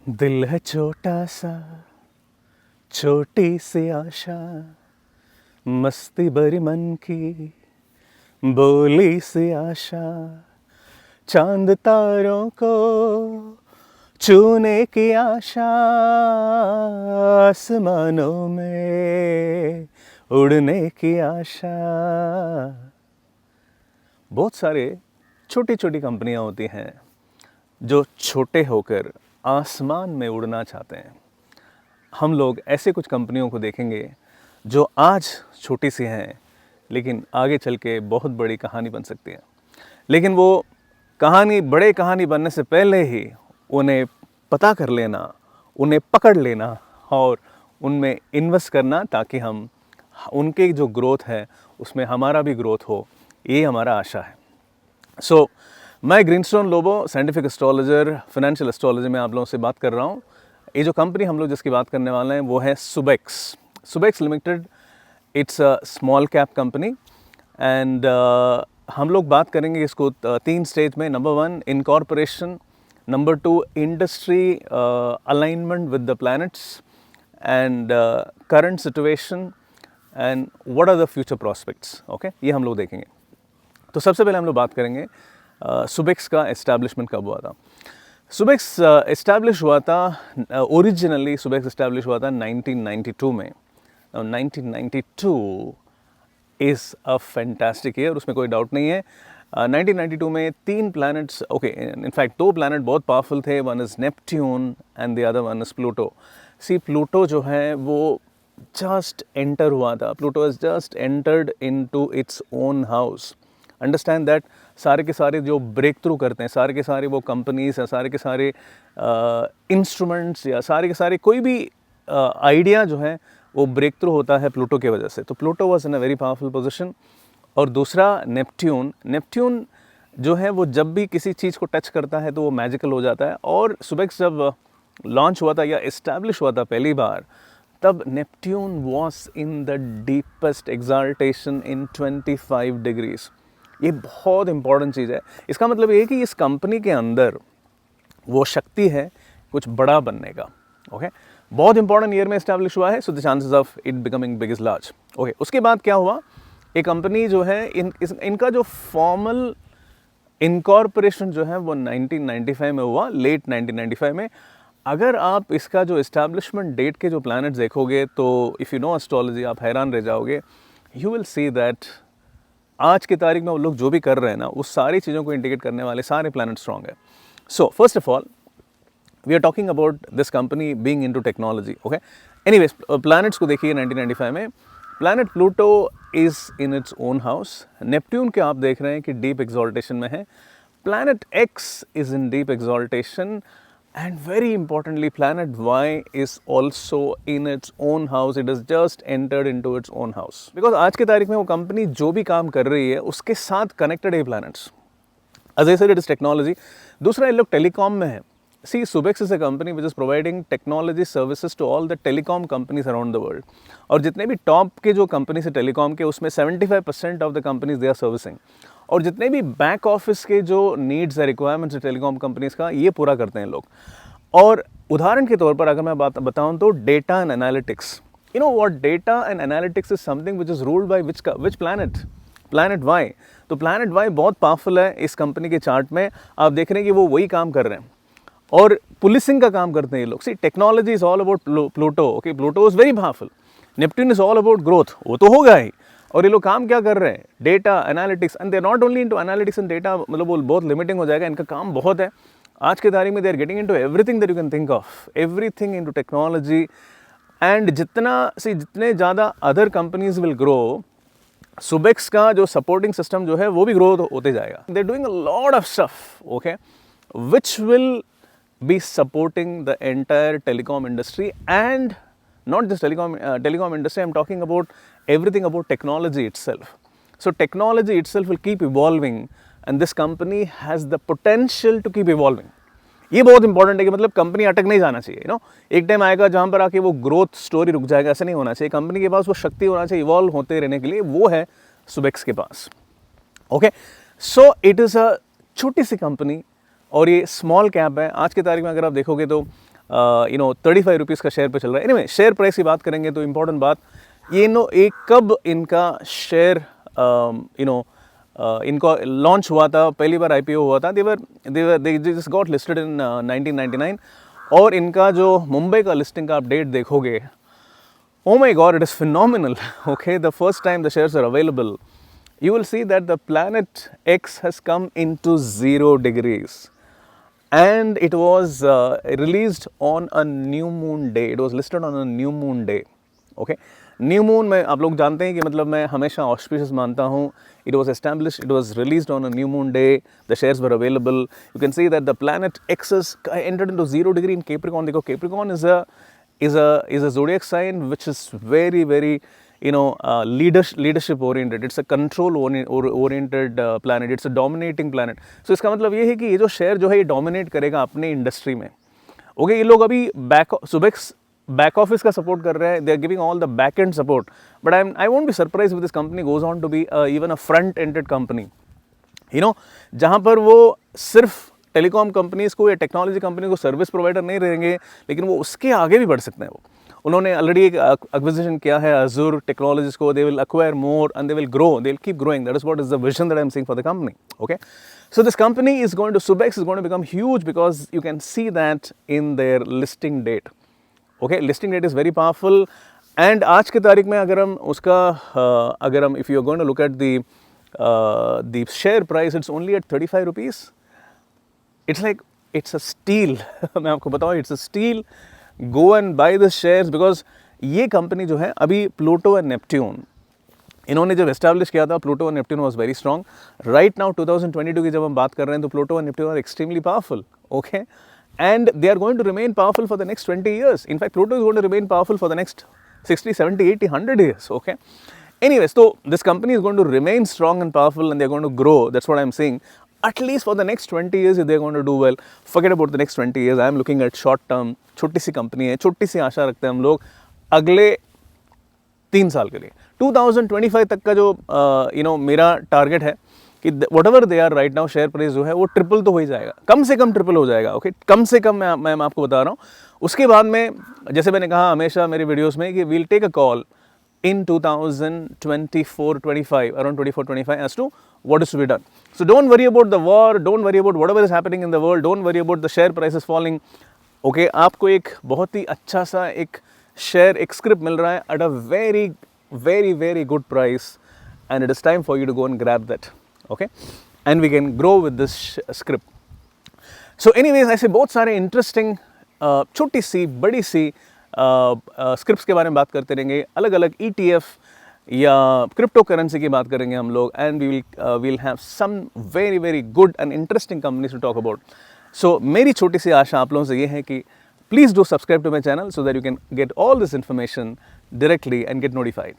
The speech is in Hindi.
दिल है छोटा सा, छोटी सी आशा, मस्ती भरी मन की बोली सी आशा, चांद तारों को छूने की आशा, आसमानों में उड़ने की आशा। बहुत सारे छोटी छोटी कंपनियां होती हैं जो छोटे होकर आसमान में उड़ना चाहते हैं। हम लोग ऐसे कुछ कंपनियों को देखेंगे जो आज छोटी सी हैं लेकिन आगे चल के बहुत बड़ी कहानी बन सकती है। लेकिन वो बड़े कहानी बनने से पहले ही उन्हें पता कर लेना, उन्हें पकड़ लेना और उनमें इन्वेस्ट करना, ताकि हम उनके जो ग्रोथ है उसमें हमारा भी ग्रोथ हो, ये हमारा आशा है। मैं Greenstone Lobo, scientific astrologer, financial astrology में आप लोगों से बात कर रहा हूँ। ये जो कंपनी हम लोग जिसकी बात करने वाले हैं वो है Subex limited. It's a small cap company and हम लोग बात करेंगे इसको 3 स्टेज में। Number 1 incorporation, number 2 industry alignment with the planets and current situation and what are the future prospects. Okay, ये हम लोग देखेंगे। तो सबसे पहले हम लोग बात करेंगे सुबेक्स का एस्टैब्लिशमेंट कब हुआ था। सुबेक्स एस्टैब्लिश हुआ था, ओरिजिनली सुबेक्स एस्टैब्लिश हुआ था 1992 में। 1992 इज़ अ फैंटास्टिक ईयर, उसमें कोई डाउट नहीं है। 1992 में 3 प्लैनेट्स, ओके इनफैक्ट 2 प्लैनेट बहुत पावरफुल थे। One is Neptune and the other one is Pluto. Pluto जो है वो जस्ट एंटर हुआ था। Pluto is just entered into its own house. Understand that सारे के सारे जो ब्रेक थ्रू करते हैं, सारे के सारे वो कंपनीज या सारे के सारे इंस्ट्रूमेंट्स या सारे के सारे कोई भी आइडिया जो है वो ब्रेक थ्रू होता है प्लूटो की वजह से। तो Pluto was in a very powerful position. और दूसरा नेपट्यून जो है वो जब भी किसी चीज़ को टच करता है तो वो मैजिकल हो जाता है। और सुबेक्स जब लॉन्च हुआ था या इस्टेब्लिश हुआ था पहली बार, तब Neptune was in the deepest exaltation in 25 degrees. ये बहुत इंपॉर्टेंट चीज़ है। इसका मतलब ये है कि इस कंपनी के अंदर वो शक्ति है कुछ बड़ा बनने का। ओके, बहुत इंपॉर्टेंट ईयर में इस्टेब्लिश हुआ है, so the chances of it becoming big is large. Okay, उसके बाद क्या हुआ, एक कंपनी जो है इनका जो फॉर्मल इनकॉर्पोरेशन जो है वो 1995 में हुआ, लेट 1995 में। अगर आप इसका जो इस्टेब्लिशमेंट डेट के जो प्लैनेट्स देखोगे तो इफ़ यू नो एस्ट्रोलॉजी आप हैरान रह जाओगे। यू विल सी दैट आज की तारीख में वो लोग जो भी कर रहे हैं ना, उस सारी चीज़ों को इंडिकेट करने वाले सारे प्लैनेट स्ट्रॉन्ग है। So first of all we are talking about this company being into technology. Okay, anyways planets को देखिए 1995 में। Planet Pluto is in its own house. Neptune के आप देख रहे हैं कि डीप एक्सॉल्टेशन में है। Planet x is in deep exaltation and very importantly planet Y is also in its own house. It has just entered into its own house because आज की तारीख में वो कंपनी जो भी काम कर रही है उसके साथ कनेक्टेड है planets. As I said, it is technology. दूसरा ये लोग टेलीकॉम में है। See, Subex is a company which is providing technology services to all the telecom companies around the world. और जितने भी टॉप के जो कंपनी है टेलीकॉम के, उसमें 75% of the companies they are servicing. और जितने भी बैक ऑफिस के जो नीड्स है, रिक्वायरमेंट्स है टेलीकॉम कंपनीज का, ये पूरा करते हैं लोग। और उदाहरण के तौर पर अगर मैं बात बताऊं तो data and analytics, you know what, data and analytics is something which is ruled by which planet Y. तो प्लैनेट वाई बहुत पावरफुल है इस कंपनी के चार्ट में। आप देख रहे हैं कि वो वही काम कर रहे हैं और पुलिसिंग का काम करते हैं ये लोग। See, technology is all about Pluto. Okay, Pluto is very powerful. Neptune is all about growth, वो तो होगा ही। और ये लोग काम क्या कर रहे हैं, data analytics, and they are not only into analytics and data. मतलब वो बहुत लिमिटिंग हो जाएगा, इनका काम बहुत है आज के तारीख में। They are getting into everything that you can think of, everything into technology. And जितने ज़्यादा other companies will grow, Subex का जो सपोर्टिंग सिस्टम जो है वो भी ग्रो होते जाएगा। They are doing a lot of stuff, okay, which will be supporting the entire telecom industry, and not just telecom industry, I'm talking about everything about technology itself. So technology itself will keep evolving and this company has the potential to keep evolving. ये बहुत इंपॉर्टेंट है कि मतलब कंपनी अटक नहीं जाना चाहिए। यू नो, एक टाइम आएगा जहाँ पर आके वो ग्रोथ स्टोरी रुक जाएगा, ऐसा नहीं होना चाहिए। कंपनी के पास वो शक्ति होना चाहिए इवॉल्व होते रहने के लिए, वो है सुबेक्स के पास। Okay, so it is a छोटी सी कंपनी और ये स्मॉल कैप है। आज की तारीख में अगर आप देखोगे तो ₹35 का शेयर पे चल रहा है। एनीवे शेयर प्राइस की बात करेंगे तो इम्पोर्टेंट बात एक कब इनका शेयर इनका लॉन्च हुआ था, पहली बार IPO हुआ था, they just got listed in 1999 और इनका जो मुंबई का लिस्टिंग का आप डेट देखोगे, oh my god, it is phenomenal. Okay, the first time the shares are available, you will see that the planet X has come into 0 degrees and it was released on a new moon day. It was listed on a new moon day. Okay, new moon में आप लोग जानते हैं कि मतलब मैं हमेशा ऑस्पिशियस मानता हूँ. It was established, it was released on a new moon day, the shares were available. You can see that the planet access entered into 0 degree in Capricorn. देखो Capricorn is a zodiac sign which is very leadership oriented. It's a control oriented planet. It's a dominating planet. So इसका मतलब ये है कि ये जो शेयर जो है ये डोमिनेट करेगा अपने इंडस्ट्री में. ओके, ये लोग अभी बैक ऑफिस का सपोर्ट कर रहे हैं. They are giving all the back end support, but I won't be surprise with this company goes on to be even a front ended company. जहाँ पर वो सिर्फ टेलीकॉम कंपनीज को या टेक्नोलॉजी कंपनी को सर्विस प्रोवाइडर नहीं रहेंगे, लेकिन वो उसके आगे भी बढ़ सकते हैं. उन्होंने ऑलरेडी एक एक्विजिशन किया है अजूर टेक्नोलॉजीज को. They will acquire more and they will grow, they will keep growing. That is what is the vision that I am seeing for the company. Okay, so this company is going to, Subex is going to become huge because you can see that in their listing date. Okay, listing date is very powerful. And आज की तारीख में अगर हम उसका if you are going to look at the share price, it's only at 35 rupees. It's like, it's a steal. मैं आपको बताऊँ, it's a steal. Go and buy the shares because ये कंपनी जो है अभी प्लूटो एंड नेपट्यून इन्होंने जब एस्टैब्लिश किया था, Pluto and Neptune was very strong. Right now 2022 की जब हम बात कर रहे हैं तो Pluto and Neptune are extremely powerful. Okay, and they are going to remain powerful for the next 20 years. In fact, Pluto is going to remain powerful for the next 60, 70, 80, 100 years. Okay. Anyways, so this company is going to remain strong and powerful and they're going to grow. That's what I'm saying. At least for the next 20 years, if they're going to do well, forget about the next 20 years. I'm looking at short term. छोटी सी कंपनी है, छोटी सी आशा रखते हैं हम लोग अगले 3 साल के लिए. 2025 तक का जो मेरा टारगेट है कि whatever they are right now, share price जो है वो ट्रिपल तो हो ही जाएगा, कम से कम ट्रिपल हो जाएगा. ओके, कम से कम मैं आपको बता रहा हूँ. उसके बाद में जैसे मैंने कहा हमेशा मेरे वीडियोस में कि we'll take a call in 2024-25, around 24-25 as to what is to be done. So don't worry about the war, don't worry about whatever is happening in the world, don't worry about the share prices falling. Okay, आपको एक बहुत ही अच्छा सा एक शेयर, एक स्क्रिप्ट मिल रहा है at a very good price and it is time for you to go and grab that. Okay, and we can grow with this script. So anyways, ऐसे बहुत सारे इंटरेस्टिंग छोटी सी बड़ी सी स्क्रिप्ट्स के बारे में बात करते रहेंगे. अलग अलग ETF या क्रिप्टो करेंसी की बात करेंगे हम लोग. And we will have some very good and interesting companies to talk about. So मेरी छोटी सी आशा आप लोगों से ये है कि please do subscribe to my channel so that you can get all this information directly and get notified.